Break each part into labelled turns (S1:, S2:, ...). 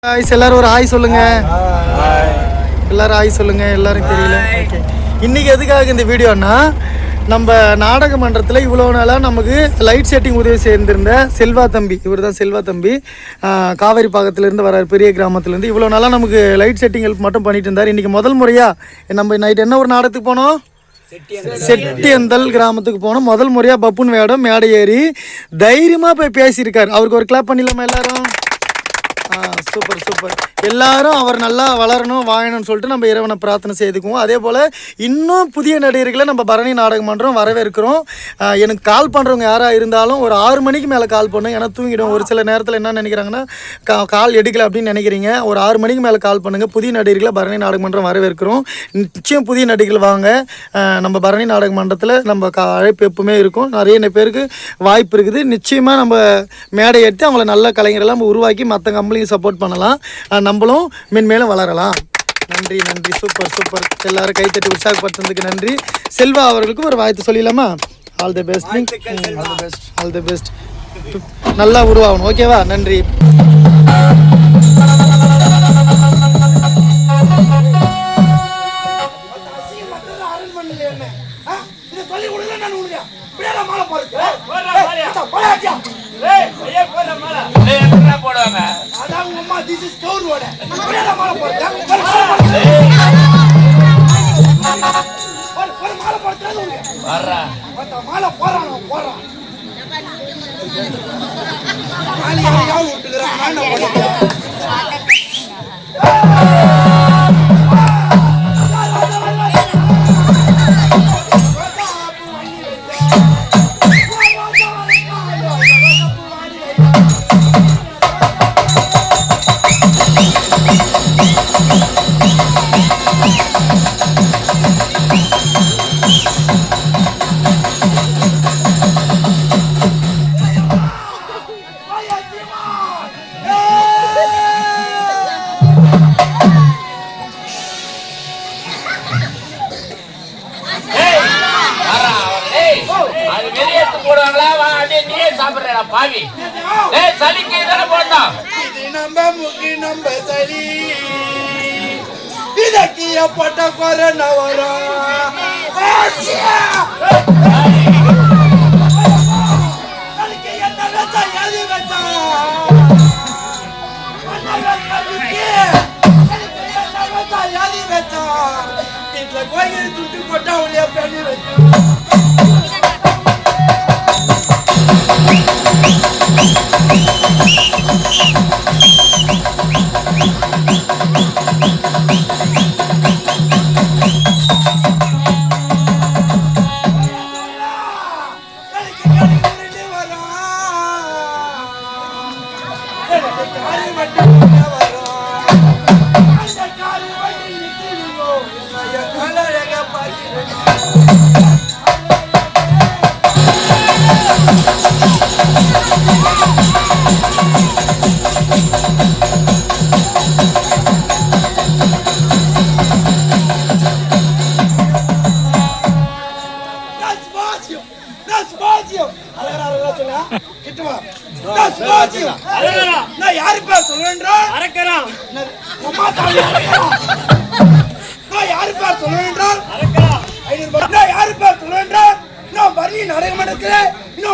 S1: எல்லாரும் ஒரு ஹாய் சொல்லுங்க. எல்லாரும் ஹாய் சொல்லுங்க. எல்லாரும் தெரியல. ஓகே, இன்னைக்கு எதுக்காக இந்த வீடியோன்னா, நம்ம நாடக மன்றத்தில் இவ்வளோ நாளாக நமக்கு லைட் செட்டிங் உதவி சேர்ந்திருந்த செல்வா தம்பி, இவர் தான் செல்வா தம்பி, காவேரி பாக்கத்துலேருந்து வரார், பெரிய கிராமத்துலேருந்து. இவ்வளோ நாளாக நமக்கு லைட் செட்டிங் ஹெல்ப் மட்டும் பண்ணிட்டு இருந்தார். இன்றைக்கி முதல் முறையாக நம்ம நைட் என்ன ஒரு நாடகத்துக்கு போனோம், செட்டியந்தல் கிராமத்துக்கு போனோம். முதல் முறையாக பப்புன் வேடம் மேடை ஏறி தைரியமாக போய் பேசியிருக்கார். அவருக்கு ஒரு கிளாப் பண்ணிடலாமா எல்லாரும்? Super super. எல்லாரும் அவர் நல்லா வளரணும் வாழணும்னு சொல்லிட்டு நம்ம இறைவனை பிரார்த்தனை செய்துக்குவோம். அதே போல் இன்னும் புதிய நடிகர்களை நம்ம பரணி நாடகம் பண்ணுறோம், வரவேற்கிறோம். எனக்கு கால் பண்ணுறவங்க யாராக இருந்தாலும் ஒரு 6 மணிக்கு மேலே கால் பண்ணும். ஏன்னா தூங்கிடும். ஒரு சில நேரத்தில் என்ன நினைக்கிறாங்கன்னா, கால் எடுக்கலை அப்படின்னு நினைக்கிறீங்க. ஒரு 6 மணிக்கு மேலே கால் பண்ணுங்கள். புதிய நடிகர்களை பரணி நாடகம் மன்றம் வரவேற்கிறோம். நிச்சயம் புதிய நடிகர்கள் வாங்க. நம்ம பரணி நாடக மன்றத்தில் நம்ம அழைப்பு எப்பவுமே இருக்கும். நிறைய பேருக்கு வாய்ப்பு இருக்குது. நிச்சயமாக நம்ம மேடை எடுத்து அவங்கள நல்ல கலைஞரெல்லாம் உருவாக்கி மற்ற கம்பெனிக்கு சப்போர்ட் பண்ணலாம். நம்மளும் மென்மேலும் வளரலாம். நன்றி நன்றி. Super super. எல்லாரும் கைத்தட்டி உற்சாகப்படுத்துறதுக்கு நன்றி. செல்வா அவர்களுக்கும் ஒரு வாழ்த்து சொல்லிடலாமா? All the best. All the best. நல்லா உருவாகணும். ஓகேவா? நன்றி.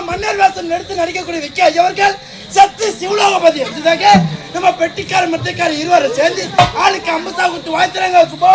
S2: மன்னர் வேஷம் எடுத்து நடிக்கக்கூடிய விக்கி அவர்கள் சத்து சிவலோகபதி நம்ம பெட்டிக்கார மத்தியக்கார இருவரும் சேர்ந்து ஆளுக்கு 50 கொடுத்து வாழ்த்துறாங்க. சுபா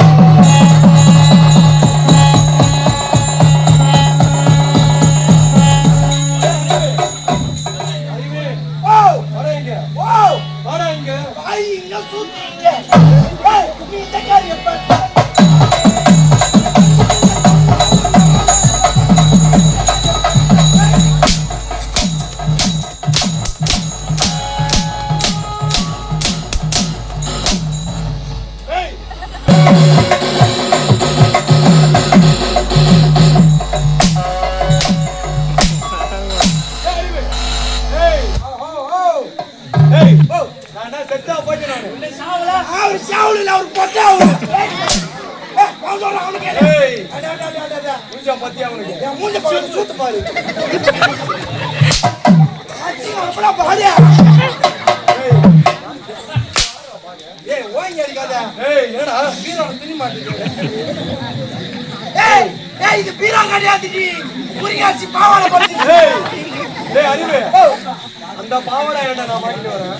S2: ஏய் ஓங்கி அடிக்காத.
S3: ஏய் என்னடா பீரோல துணி மாட்டிக்கிற?
S2: ஏய் ஏய் இது பீரோ கிடையாதுடி. புரியாச்சி பாவாடை போட்டு.
S3: ஏய் அறிவு. அந்த பாவாடை என்ன நான் மாட்டிட்டு வரேன்.